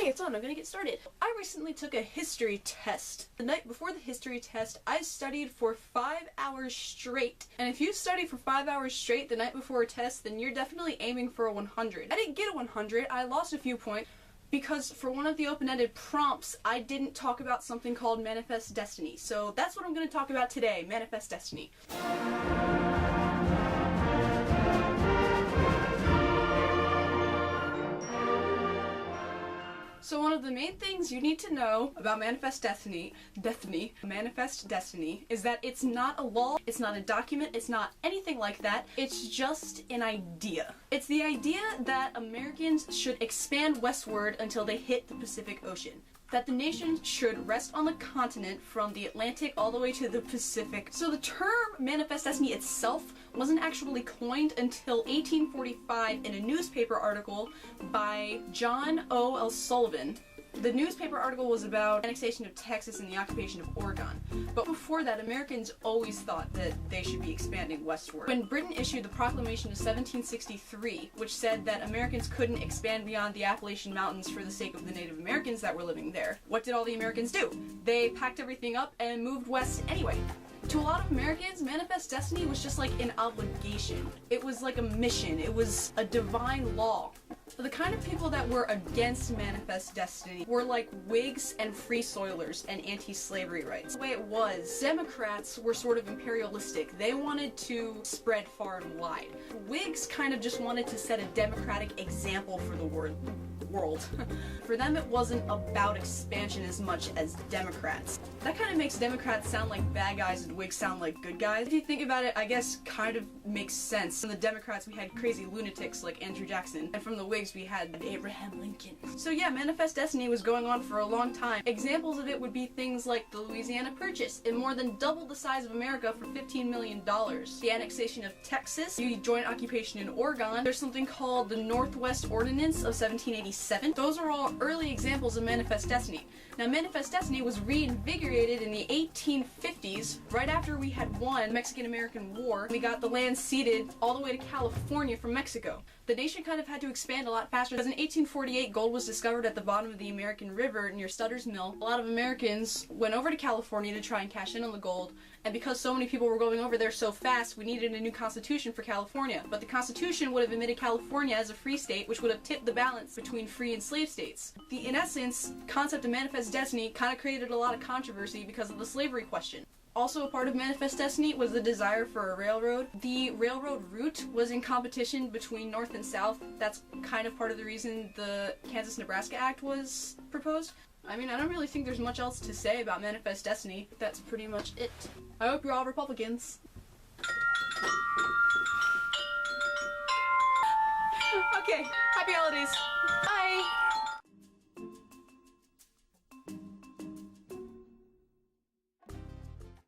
Okay, it's on. I'm gonna get started. I recently took a history test. The night before the history test, I studied for 5 hours straight. And if you study for 5 hours straight the night before a test, then you're definitely aiming for a 100. I didn't get a 100. I lost a few points because for one of the open-ended prompts, I didn't talk about something called manifest destiny. So that's what I'm gonna talk about today, manifest destiny. So one of the main things you need to know about manifest destiny, is that it's not a law, it's not a document, it's not anything like that. It's just an idea. It's the idea that Americans should expand westward until they hit the Pacific Ocean. That the nation should rest on the continent from the Atlantic all the way to the Pacific. So the term manifest destiny itself wasn't actually coined until 1845 in a newspaper article by John O. Sullivan. The newspaper article was about annexation of Texas and the occupation of Oregon. But before that, Americans always thought that they should be expanding westward. When Britain issued the Proclamation of 1763, which said that Americans couldn't expand beyond the Appalachian Mountains for the sake of the Native Americans that were living there, what did all the Americans do? They packed everything up and moved west anyway. To a lot of Americans, manifest destiny was just like an obligation. It was like a mission. It was a divine law. The kind of people that were against manifest destiny were like Whigs and Free Soilers and anti-slavery rights. The way it was, Democrats were sort of imperialistic. They wanted to spread far and wide. Whigs kind of just wanted to set a democratic example for the world. For them, it wasn't about expansion as much as Democrats. That kind of makes Democrats sound like bad guys and Whigs sound like good guys. If you think about it, I guess kind of makes sense. From the Democrats, we had crazy lunatics like Andrew Jackson, and from the Whigs, we had Abraham Lincoln. So yeah, manifest destiny was going on for a long time. Examples of it would be things like the Louisiana Purchase. It more than doubled the size of America for $15 million. The annexation of Texas, the joint occupation in Oregon. There's something called the Northwest Ordinance of 1787. Those are all early examples of manifest destiny. Now, manifest destiny was reinvigorated in the 1850s, right after we had won the Mexican-American War. We got the land ceded all the way to California from Mexico. The nation kind of had to expand a lot faster because in 1848 gold was discovered at the bottom of the American River near Sutter's Mill. A lot of Americans went over to California to try and cash in on the gold, and because so many people were going over there so fast, we needed a new constitution for California. But the constitution would have admitted California as a free state, which would have tipped the balance between free and slave states. In essence, concept of manifest destiny kind of created a lot of controversy because of the slavery question. Also a part of manifest destiny was the desire for a railroad. The railroad route was in competition between North and South. That's kind of part of the reason the Kansas-Nebraska Act was proposed. I mean, I don't really think there's much else to say about manifest destiny. That's pretty much it. I hope you're all Republicans. Okay, happy holidays. Bye!